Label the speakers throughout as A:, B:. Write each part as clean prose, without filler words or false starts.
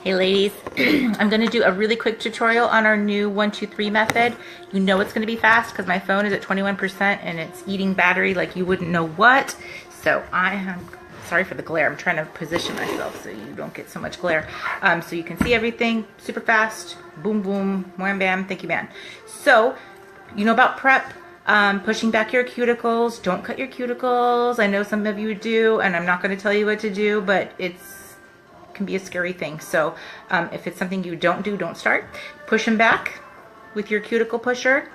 A: Hey ladies, I'm going to do a really quick tutorial on our new 1, 2, 3 method. You know it's going to be fast because my phone is at 21% and it's eating battery like you wouldn't know what. So I am sorry for the glare. I'm trying to position myself so you don't get so much glare. So you can see everything super fast. Boom, boom, wham, bam, thank you, man. So you know about prep. Pushing back your cuticles. Don't cut your cuticles. I know some of you do, and I'm not going to tell you what to do, but can be a scary thing. So if it's something you don't do, don't start. Push them back with your cuticle pusher.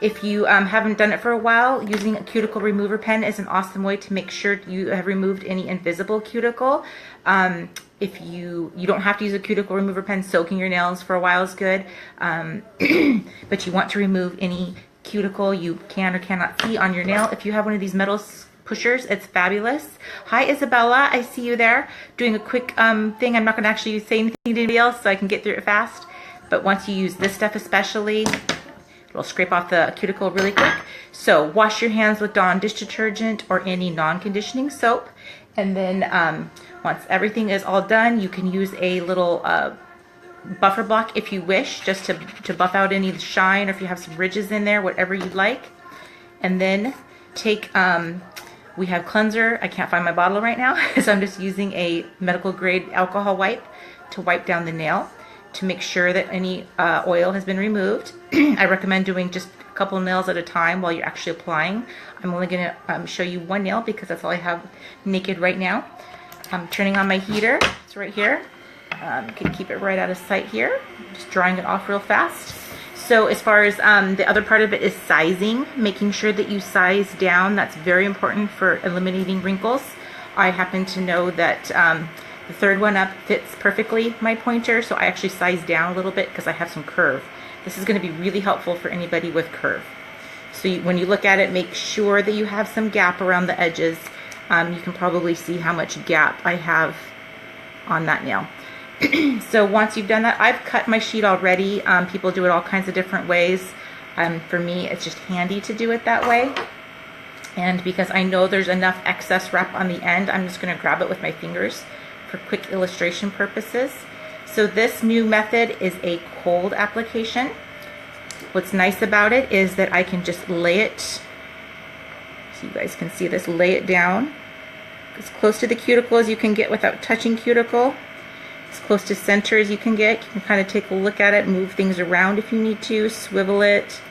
A: If you haven't done it for a while, using a cuticle remover pen is an awesome way to make sure you have removed any invisible cuticle. If you don't have to use a cuticle remover pen, soaking your nails for a while is good. But you want to remove any cuticle you can or cannot see on your nail. If you have one of these metal pushers, it's fabulous. Hi Isabella, I see you there. Doing a quick thing. I'm not going to actually say anything to anybody else so I can get through it fast. But once you use this stuff especially, it'll scrape off the cuticle really quick. So wash your hands with Dawn dish detergent or any non-conditioning soap. And then once everything is all done, you can use a little buffer block if you wish, just to buff out any shine, or if you have some ridges in there, whatever you'd like. And then take we have cleanser. I can't find my bottle right now, so I'm just using a medical grade alcohol wipe to wipe down the nail to make sure that any oil has been removed. I recommend doing just a couple nails at a time while you're actually applying. I'm only going to show you one nail because that's all I have naked right now. I'm turning on my heater. It's right here. You can keep it right out of sight here. Just drying it off real fast. So as far as the other part of it is sizing, making sure that you size down. That's very important for eliminating wrinkles. I happen to know that the third one up fits perfectly my pointer, so I actually size down a little bit because I have some curve. This is going to be really helpful for anybody with curve. So when you look at it, make sure that you have some gap around the edges. You can probably see how much gap I have on that nail. So once you've done that, I've cut my sheet already. People do it all kinds of different ways. For me, it's just handy to do it that way. And because I know there's enough excess wrap on the end, I'm just going to grab it with my fingers for quick illustration purposes. So this new method is a cold application. What's nice about it is that I can just lay it, so you guys can see this, lay it down as close to the cuticle as you can get without touching cuticle. As close to center as you can get. You can kind of take a look at it, move things around if you need to, swivel it.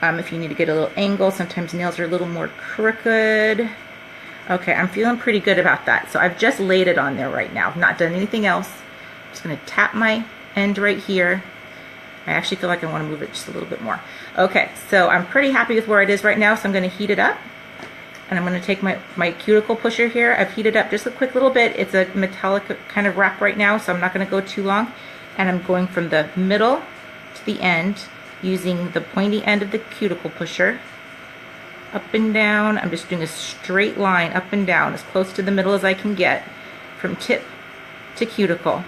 A: If you need to get a little angle, sometimes nails are a little more crooked. Okay, I'm feeling pretty good about that. So I've just laid it on there right now. I've not done anything else. I'm just going to tap my end right here. I actually feel like I want to move it just a little bit more. Okay, so I'm pretty happy with where it is right now, so I'm going to heat it up. And I'm going to take my cuticle pusher here. I've heated up just a quick little bit. It's a metallic kind of wrap right now, so I'm not going to go too long. And I'm going from the middle to the end using the pointy end of the cuticle pusher. Up and down. I'm just doing a straight line up and down as close to the middle as I can get from tip to cuticle.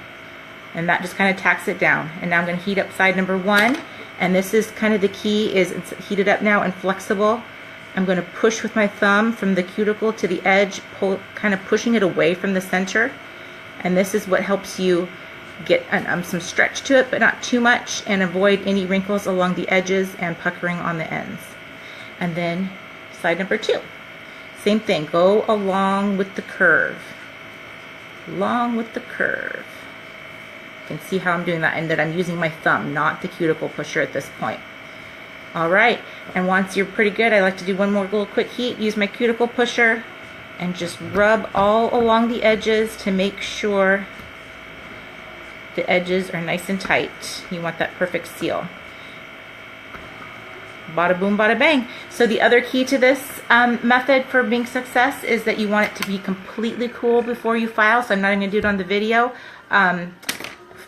A: And that just kind of tacks it down. And now I'm going to heat up side number 1. And this is kind of the key, is it's heated up now and flexible. I'm going to push with my thumb from the cuticle to the edge, kind of pushing it away from the center. And this is what helps you get some stretch to it, but not too much, and avoid any wrinkles along the edges and puckering on the ends. And then side number 2. Same thing, go along with the curve. Along with the curve. You can see how I'm doing that, and that I'm using my thumb, not the cuticle pusher at this point. Alright, and once you're pretty good, I like to do one more little quick heat, use my cuticle pusher, and just rub all along the edges to make sure the edges are nice and tight. You want that perfect seal. Bada boom, bada bang. So the other key to this method for being success is that you want it to be completely cool before you file, so I'm not going to do it on the video.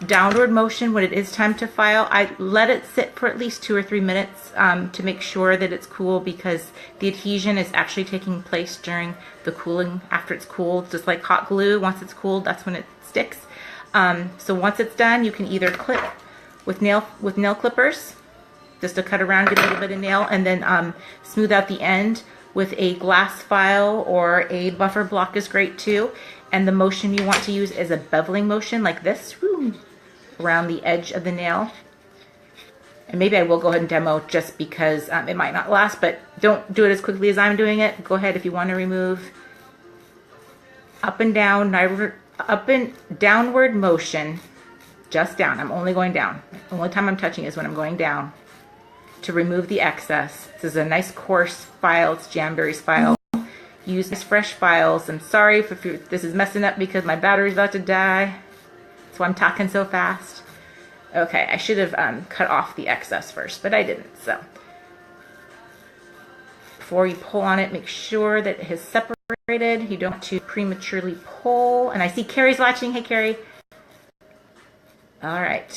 A: Downward motion when it is time to file. I let it sit for at least 2 or 3 minutes to make sure that it's cool, because the adhesion is actually taking place during the cooling. After it's cooled, just like hot glue, once it's cooled, that's when it sticks. So once it's done, you can either clip with nail clippers, just to cut around, get a little bit of nail, and then smooth out the end with a glass file, or a buffer block is great too. And the motion you want to use is a beveling motion like this, around the edge of the nail. And maybe I will go ahead and demo just because it might not last, but don't do it as quickly as I'm doing it. Go ahead if you want to remove. Up and down, up and downward motion, just down. I'm only going down. The only time I'm touching is when I'm going down to remove the excess. This is a nice coarse file. It's Jamberry's file. Use these fresh files. I'm sorry if this is messing up because my battery's about to die. That's why I'm talking so fast. Okay, I should have cut off the excess first, but I didn't. So before you pull on it, make sure that it has separated. You don't want to prematurely pull. And I see Carrie's watching. Hey, Carrie. All right.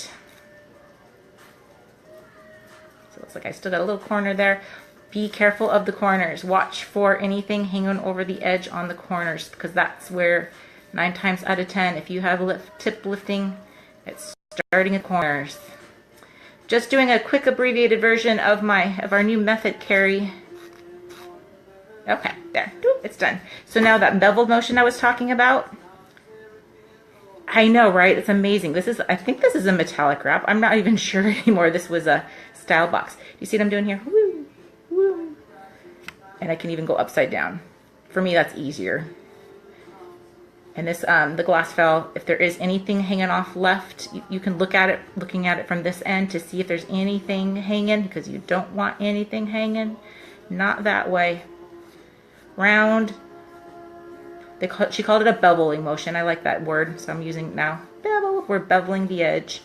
A: So it looks like I still got a little corner there. Be careful of the corners. Watch for anything hanging over the edge on the corners because that's where 9 times out of 10, if you have tip lifting, it's starting at corners. Just doing a quick abbreviated version of our new method, Carrie. Okay, there. It's done. So now that bevel motion I was talking about, I know, right? It's amazing. I think this is a metallic wrap. I'm not even sure anymore. This was a style box. Do you see what I'm doing here? Woo, woo. And I can even go upside down. For me, that's easier. And this, the glass fell, if there is anything hanging off left, you can looking at it from this end to see if there's anything hanging, because you don't want anything hanging. Not that way. Round. She called it a beveling motion. I like that word, so I'm using it now. Bevel. We're beveling the edge.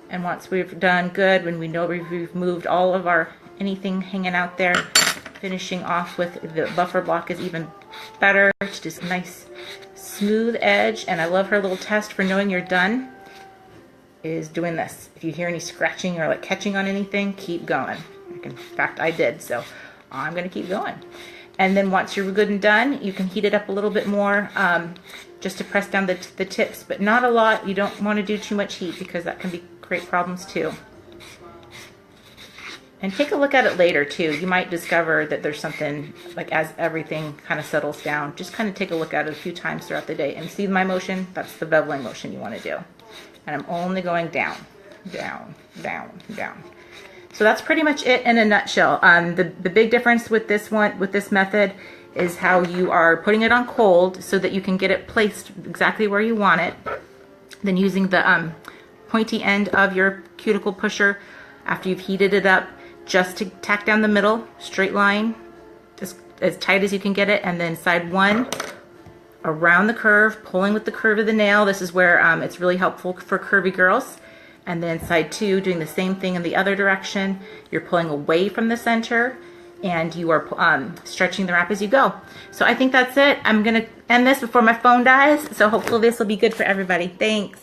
A: And once we've done good, when we know we've removed all of anything hanging out there, finishing off with the buffer block is even better. It's just nice smooth edge. And I love her little test for knowing you're done is doing this. If you hear any scratching or like catching on anything, keep going. In fact, I did, so I'm gonna keep going. And then once you're good and done, you can heat it up a little bit more just to press down the tips, but not a lot. You don't want to do too much heat because that can create problems too. And take a look at it later too. You might discover that there's something, like as everything kind of settles down, just kind of take a look at it a few times throughout the day. And see my motion? That's the beveling motion you want to do. And I'm only going down, down, down, down. So that's pretty much it in a nutshell. The big difference with this method is how you are putting it on cold so that you can get it placed exactly where you want it. Then using the pointy end of your cuticle pusher after you've heated it up, just to tack down the middle, straight line, as tight as you can get it, and then side one around the curve, pulling with the curve of the nail. This is where it's really helpful for curvy girls. And then side two, doing the same thing in the other direction. You're pulling away from the center, and you are stretching the wrap as you go. So I think that's it. I'm gonna end this before my phone dies, so hopefully this will be good for everybody. Thanks.